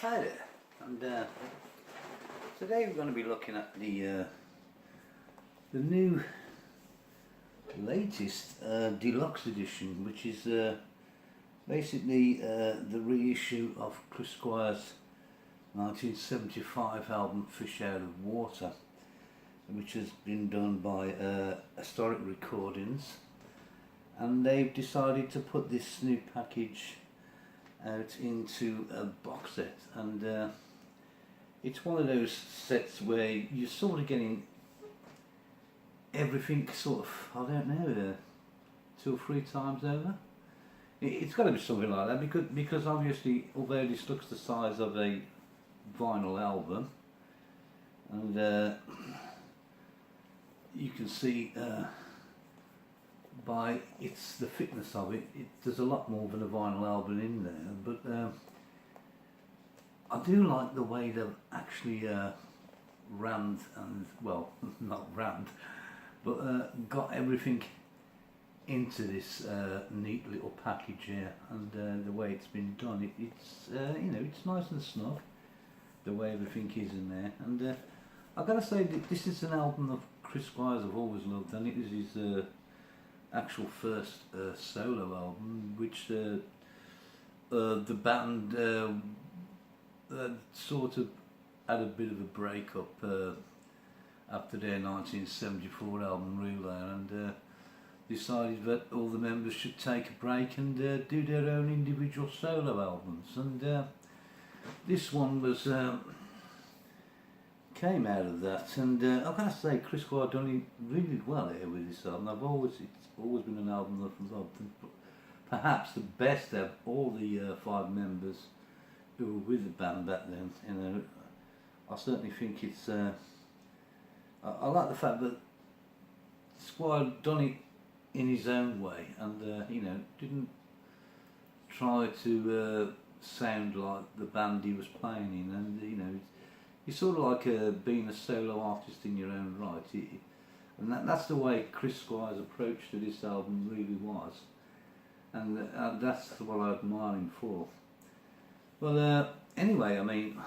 Hi there, and today we're going to be looking at the new latest Deluxe Edition, which is basically the reissue of Chris Squire's 1975 album Fish Out of Water, which has been done by Esoteric Recordings, and they've decided to put this new package out into a box set, and it's one of those sets where you're sort of getting everything sort of, I don't know, 2 or 3 times over. It's got to be something like that, because obviously, although this looks the size of a vinyl album, and you can see by the thickness of it, there's a lot more than a vinyl album in there, but I do like the way they've actually rammed, and well, not rammed, but got everything into this neat little package here, and the way it's been done, it's you know, it's nice and snug the way everything is in there. And I've got to say that this is an album of Chris Squire's I've always loved, and it is his actual first solo album, which the band sort of had a bit of a break-up after their 1974 album Relay, and decided that all the members should take a break and do their own individual solo albums. And this one was came out of that, and I've got to say Chris Squire done it really well here with this album. It's always been an album I've loved, and perhaps the best of all the 5 members who were with the band back then. You know, I certainly think it's I like the fact that Squire done it in his own way, and you know, didn't try to sound like the band he was playing in, and you know, it's sort of like being a solo artist in your own right, and that's the way Chris Squire's approach to this album really was, and that's what I admire him for. Well, anyway, I mean,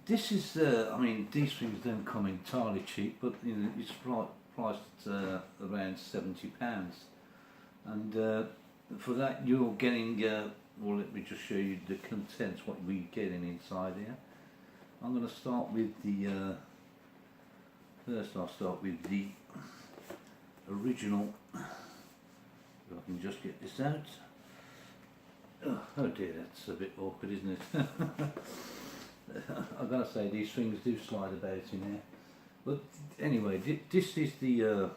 this is, I mean, these things don't come entirely cheap, but you know, it's priced at around £70, and for that you're getting, well, let me just show you the contents, what we're getting inside here. I'm going to start with the, first I'll start with the original, if I can just get this out. Oh dear, that's a bit awkward, isn't it? I've got to say, these things do slide about in here. But anyway, this is the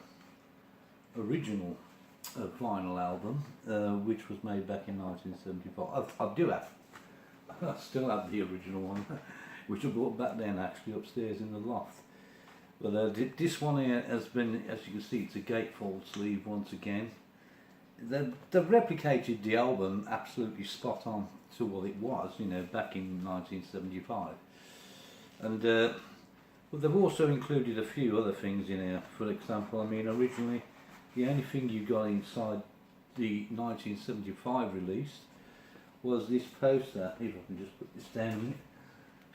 original vinyl album, which was made back in 1975. I still have the original one, which I brought back then, actually, upstairs in the loft. But this one here has been, as you can see, it's a gatefold sleeve once again. They've replicated the album absolutely spot on to what it was, you know, back in 1975. And but they've also included a few other things in here. For example, I mean, originally the only thing you got inside the 1975 release was this poster. If I can just put this down a minute.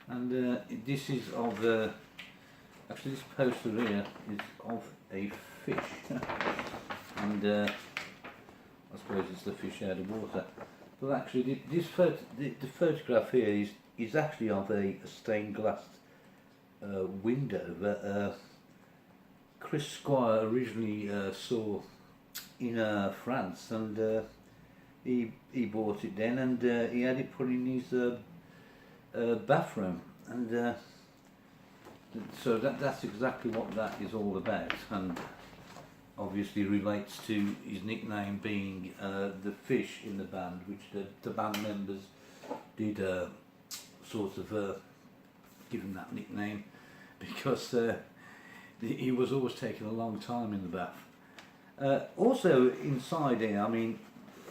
And this is of, actually this poster here is of a fish. And I suppose it's the fish out of water. But actually the photograph here is actually of a stained glass window that Chris Squire originally saw in France, and he bought it then, and he had it put in his bathroom, and so that's exactly what that is all about, and obviously relates to his nickname being the fish in the band, which the band members did sort of give him that nickname, because he was always taking a long time in the bath. Also inside here, I mean,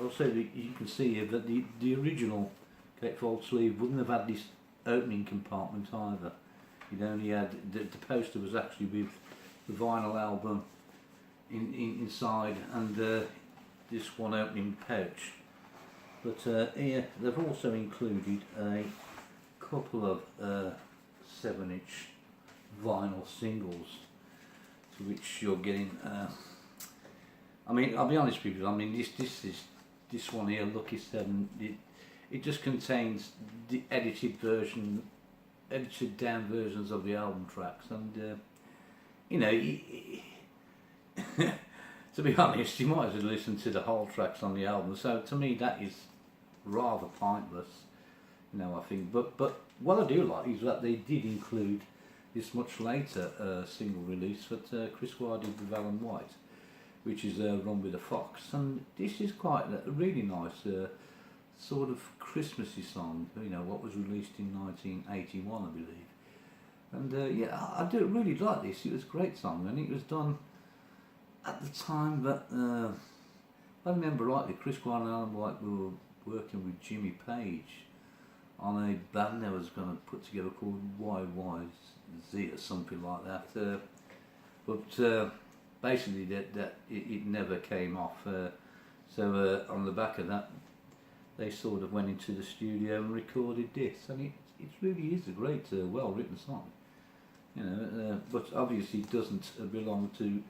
also you can see here that the original gatefold sleeve wouldn't have had this opening compartment either. It only had, the poster was actually with the vinyl album inside, and this one opening pouch. But here they've also included a couple of 7-inch vinyl singles, to which you're getting. I mean, I'll be honest with you. I mean, this one here, Lucky 7. It just contains the edited down versions of the album tracks, and you know, to be honest, you might as well listen to the whole tracks on the album. So to me, that is rather pointless, you know. I think, but what I do like is that they did include this much later single release that Chris Squire did with Alan White, which is Run with a Fox, and this is quite a really nice sort of Christmassy song, you know, what was released in 1981, I believe. And yeah, I do really like this. It was a great song, and it was done at the time that, if I remember rightly, Chris Squire and Alan White were working with Jimmy Page on a band they was going to put together called YYZ or something like that. But basically it never came off. So on the back of that, they sort of went into the studio and recorded this, and it really is a great, well written song, you know. But obviously it doesn't belong to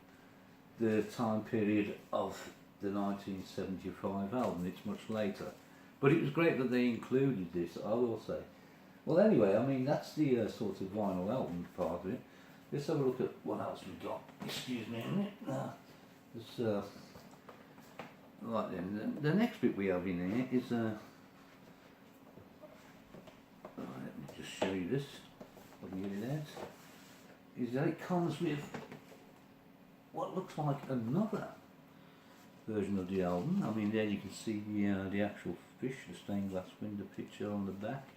the time period of the 1975 album. It's much later, but it was great that they included this, I will say. Well, anyway, I mean, that's the sort of vinyl album part of it. Let's have a look at what else we've got. Excuse me a minute. There's right then, the next bit we have in here is right, let me just show you this, if I can get it out, is that it comes with what looks like another version of the album. I mean, there you can see the actual fish, the stained glass window picture on the back,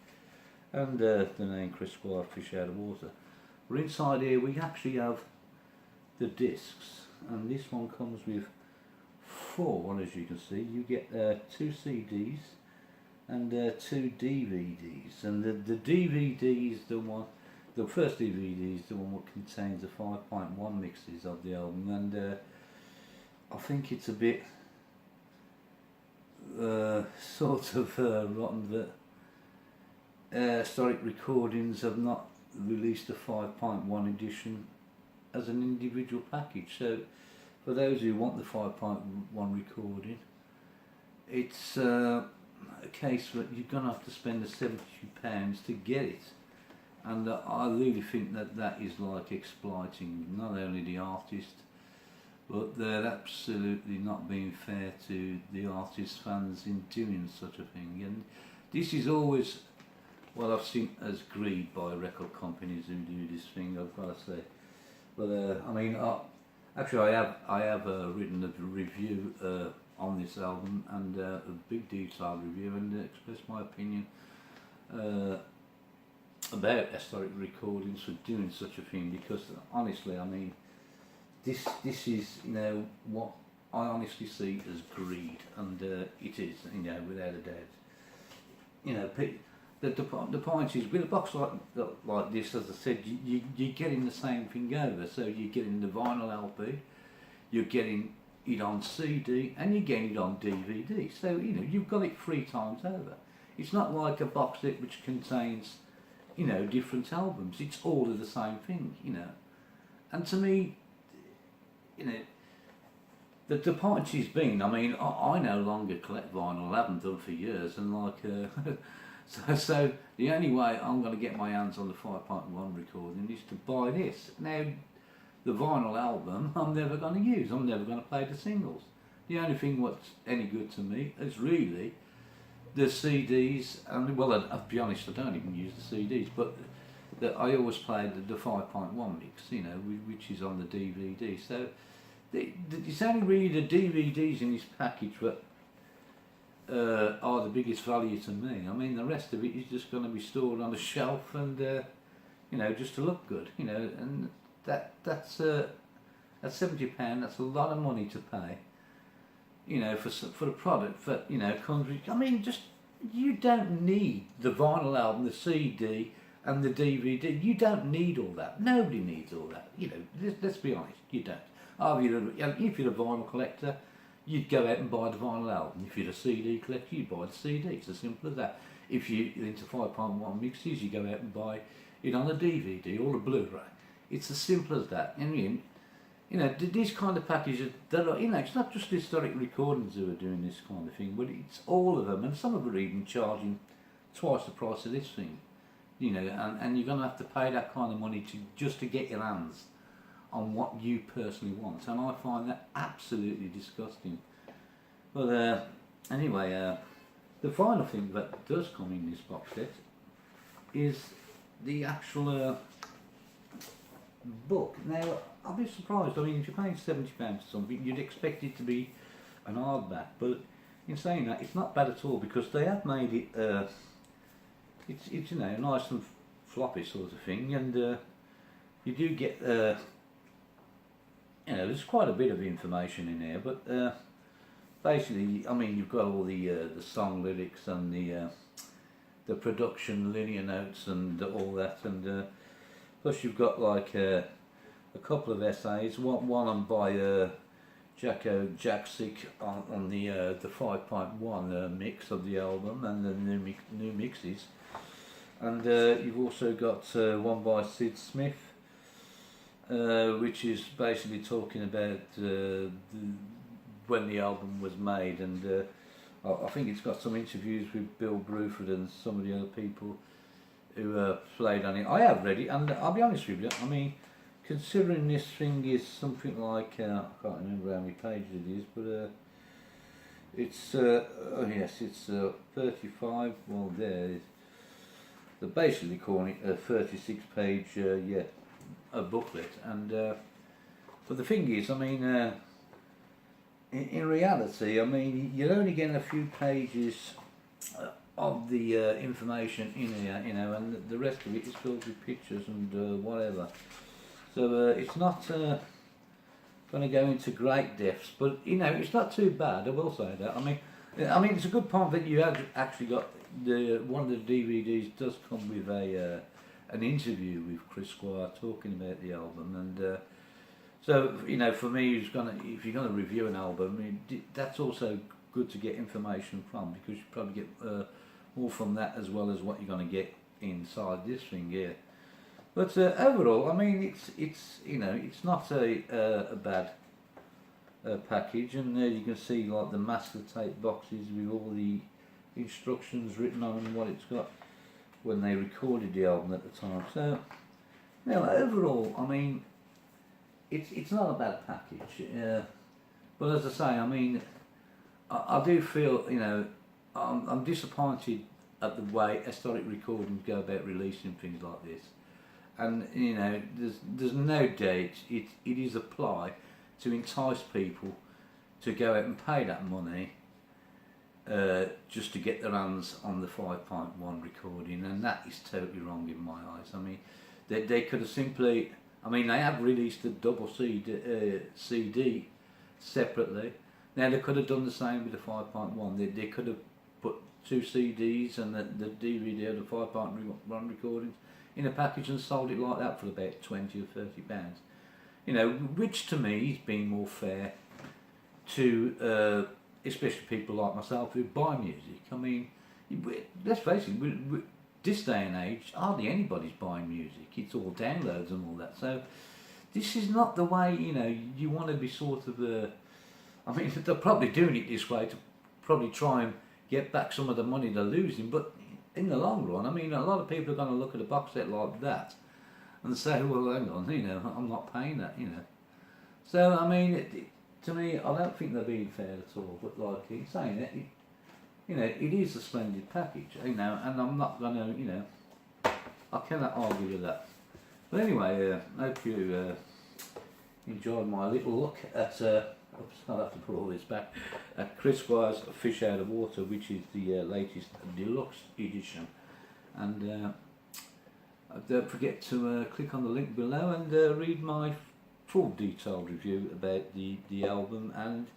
and the name Chris Squire, Fish Out of Water. But inside here we actually have the discs, and this one comes with 4, as you can see. You get 2 CDs and 2 DVDs, and the DVDs, the first DVD is the one that contains the 5.1 mixes of the album, and I think it's a bit sort of rotten that Esoteric Recordings have not released a 5.1 edition as an individual package. So for those who want the 5.1 recording, it's a case that you're going to have to spend the £72 to get it, and I really think that is like exploiting not only the artist, but they're absolutely not being fair to the artist's fans in doing such a thing. And this is always what I've seen as greed by record companies who do this thing, I've got to say. But I mean, actually I have written a review on this album, and a big detailed review, and expressed my opinion about Esoteric Recordings for doing such a thing, because honestly, I mean, this is, you know, what I honestly see as greed, and it is, you know, without a doubt. You know, the point is, with a box like this, as I said, you're getting the same thing over. So you're getting the vinyl LP, you're getting it on CD, and you're getting it on DVD. So, you know, you've got it 3 times over. It's not like a box set which contains, you know, different albums. It's all of the same thing, you know. And to me, you know, the point has been, I mean, I no longer collect vinyl. I haven't done for years, and like, so the only way I'm going to get my hands on the 5.1 recording is to buy this. Now, the vinyl album I'm never going to use. I'm never going to play the singles. The only thing what's any good to me is really the CDs, and well, I'll be honest, I don't even use the CDs, but I always play the 5.1 mix, you know, which is on the DVD. So it's only really the DVDs in this package that are the biggest value to me. I mean, the rest of it is just going to be stored on a shelf, and you know, just to look good, you know. And that's £70. That's a lot of money to pay, you know, for a product that, you know, comes with, I mean, just, you don't need the vinyl album, the CD, and the DVD. You don't need all that. Nobody needs all that. You know, let's be honest, you don't. If you're a vinyl collector, you'd go out and buy the vinyl album. If you're a CD collector, you'd buy the CD. It's as simple as that. if you're into 5.1 mixes, you go out and buy it on a DVD or a Blu-ray. It's as simple as that. I mean, you know, these kind of packages, that are, you know, it's not just Historic Recordings who are doing this kind of thing, but it's all of them, and some of them are even charging twice the price of this thing, you know, and you're going to have to pay that kind of money just to get your hands on what you personally want, and I find that absolutely disgusting. But anyway, the final thing that does come in this box set is the actual book. Now, I'll be surprised. I mean, if you're paying £70 for something, you'd expect it to be an hardback. But in saying that, it's not bad at all, because they have made it. It's you know, nice and floppy sort of thing, and you do get you know, there's quite a bit of information in there. But basically, I mean, you've got all the song lyrics and the production linear notes and all that, and plus you've got like a couple of essays, one by Jacko Jaksic on the 5.1 mix of the album and the new mixes, and you've also got one by Sid Smith, which is basically talking about when the album was made, and I think it's got some interviews with Bill Bruford and some of the other people who played on it. I have read it, and I'll be honest with you, I mean, considering this thing is something like, I can't remember how many pages it is, but it's, oh yes, it's 35, well they're basically calling it a 36 page, yeah, a booklet, and, but the thing is, I mean, in reality, I mean, you're only getting a few pages of the information in here, you know, and the rest of it is filled with pictures and whatever. So it's not going to go into great depths, but you know, it's not too bad. I will say that. I mean, it's a good point that you have actually got one of the DVDs does come with an interview with Chris Squire talking about the album, and so you know, for me, if you're going to review an album, that's also good to get information from, because you probably get more from that as well as what you're going to get inside this thing here. But overall, I mean, it's you know, it's not a bad package, and you can see like the master tape boxes with all the instructions written on and what it's got when they recorded the album at the time. So, you know, overall, I mean, it's not a bad package. But as I say, I mean, I do feel, you know, I'm disappointed at the way Esoteric Recordings go about releasing things like this. And you know, there's no doubt it is a ply to entice people to go out and pay that money just to get their hands on the 5.1 recording, and that is totally wrong in my eyes. I mean, they could have simply, I mean, they have released a double CD separately. Now they could have done the same with the 5.1. They could have put two CDs and the DVD of the 5.1 recordings in a package and sold it like that for about 20 or 30 pounds. You know, which to me is being more fair to especially people like myself who buy music. I mean, let's face it, this day and age, hardly anybody's buying music. It's all downloads and all that. So this is not the way, you know, you want to be sort of I mean, they're probably doing it this way to probably try and get back some of the money they're losing, but in the long run, I mean, a lot of people are going to look at a box set like that and say, well, hang on, you know, I'm not paying that, you know. So, I mean, to me, I don't think they're being fair at all, but like in saying it, you know, it is a splendid package, you know, and I'm not going to, you know, I cannot argue with that. But anyway, I hope you enjoyed my little look at, oops, I'll have to put all this back, at Chris Squire's Fish Out of Water, which is the latest deluxe edition. And don't forget to click on the link below and read my full detailed review about the album and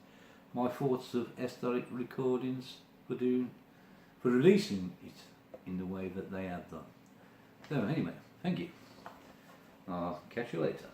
my thoughts of Esoteric Recordings for releasing it in the way that they have done. So anyway, thank you. I'll catch you later.